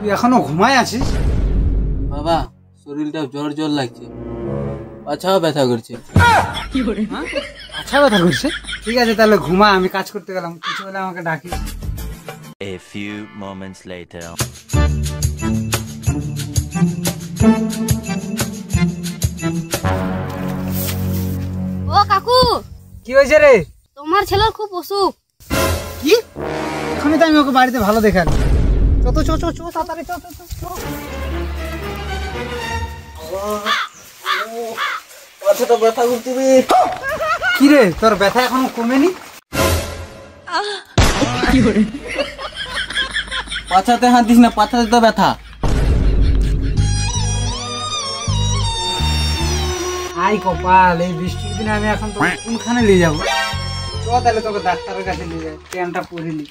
তুই এখনো ঘুমায় আছিস? বাবা শরীরটা জ্বর জ্বর লাগছে, পাছাও ব্যথা করছে। পাছা ব্যথা করছে? ঠিক আছে তাহলে ঘুমা, আমি কাজ করতে গেলাম, কিছু হলে আমাকে ডাকি। A few moments later. ও কাকু, কি হয়েছে রে? তোমার ছেলের খুব অসুখ। কি? এখনই তো আমি ওকে বাড়িতে ভালো দেখাল। চো চো চো চো তাড়াতাড়ি চো চো চো। পাছাটা ব্যথা করছে রে। কি রে, তোর ব্যথা এখনো কমেনি? পাছাতে হাত দিস না, পাছাতে তো ব্যথা। আই কপাল, এই বৃষ্টির দিনে আমি এখন তোকে কোনখানে নিয়ে যাবো? চ তাহলে তোকে ডাক্তারের কাছে নিয়ে যাই, ট্রেনটা পরিনি।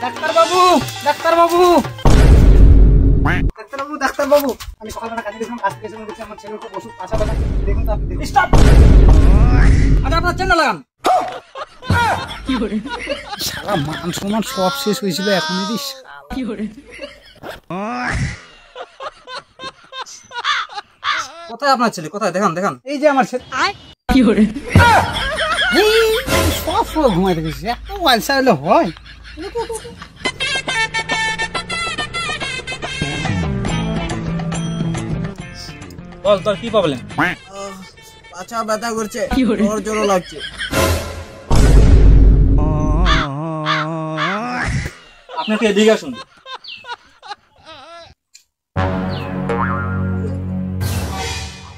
ডাক্তার বাবু, ডাক্তার বাবু, ডাক্তার বাবু, ডাক্তার বাবু, আমি সকালবেলা কাজে গেছিলাম, কাজ থেকে এসে দেখছি আমার ছেলের খুব ওষুধ, পাছা ব্যথা। দেখুন তো আপনি, দেখুন। স্টপ! আচ্ছা আপনার চেন লাগান। সারা মান সম্মান সব শেষ হয়েছিল, এখন দিস। কোথায় আপনার ছেলে, কোথায় দেখান দেখান। এই যে আমার ছেলে। সব সময় ঘুমাইতে গেছিস, এত ওয়ালসা হলে হয়? বল তোর কি প্রবলেম? পাছা ব্যথা করছে, জ্বর জ্বর লাগছে। আপনাকে এদিকে আসুন।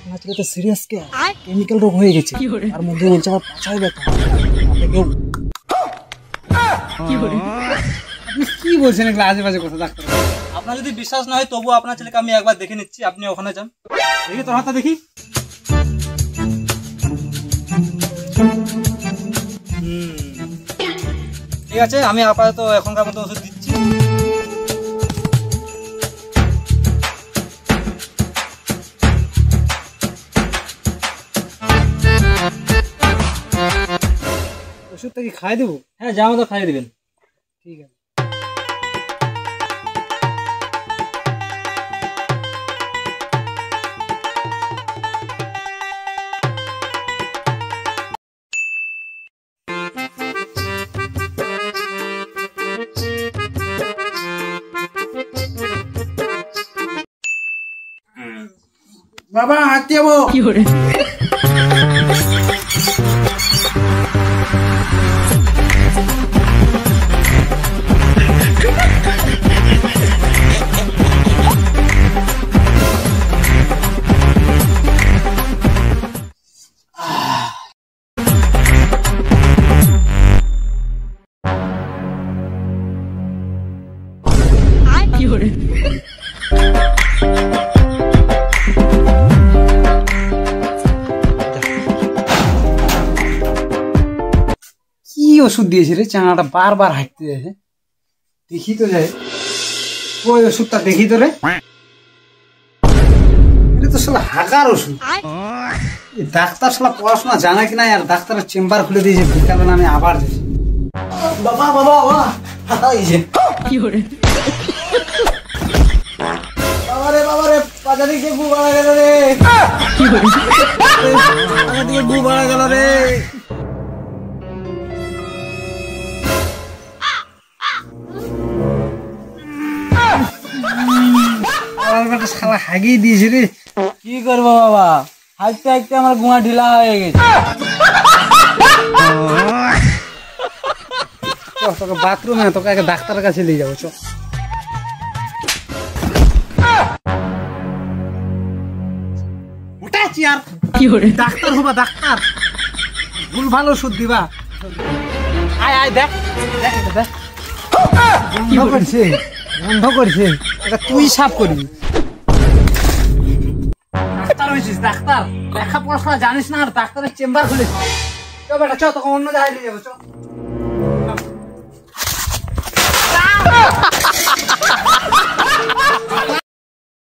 আপনার ছেলে তো সিরিয়াস, কে কেমিক্যাল রোগ হয়ে গেছে, তার মধ্যে বলছে আমার পাছায় ব্যথা। আপনি কি বলছেন এগুলো আজে বাজে কথা? ডাক্তার আপনার যদি বিশ্বাস না হয় তবু আপনার ছেলেকে আমি একবার দেখে নিচ্ছি, আপনি ওখানে যান। দেখি তোর হাতটা দেখি। ঠিক আছে, আমি আপাতত এখনকার মতো ওষুধ দিচ্ছি। ওষুধটা কি খাই দেবো? হ্যাঁ, যা মতো খাইয়ে দিবেন। ঠিক আছে। বাবা হাঁটতে যাবো। কি ওষুধ দিয়েছে রে? চাঙাটা বারবার হাঁটতে যাচ্ছে। দেখি তো যাই, ওই ওষুধটা দেখি তো রে। এটা তো শালা হাগার ওষুধ। এই ডাক্তার শালা পড়াশোনা জানা কিনা, আর ডাক্তারের চেম্বার খুলে দিয়েছে বিকালবেলা, আমি আবার যাচ্ছি। বাবা বাবা বাবা হাতাইছে। বাবারে বাবারে, পাজা দিকে গু বাড়া গেল রে। পাজা দিকে গু বাড়া গেল রে। শালা হাগিয়ে দিয়েছে রে। কি করবো বাবা, হাঁটতে হাঁটতে আমার গুঁয়া ঢিলা হয়ে গেছে। তোকে বাথরুমে, তোকে আগে ডাক্তারের কাছে নিয়ে যাবো। চ ওটা চেয়ার, ডাক্তার হবা, ডাক্তার ভুল ভালো ওষুধ দিবা। আয় আয়, দেখ দেখ এটা দেখ, বন্ধ করছে, বন্ধ করছে। এটা তুই সাফ করবি। ডাক্তার হয়েছিস, ডাক্তার লেখা পড়াশোনা জানিস না, আর ডাক্তারের চেম্বার খুলেছিস। চ বেটা চ, তোকে অন্য জায়গায় নিয়ে যাবো। চ।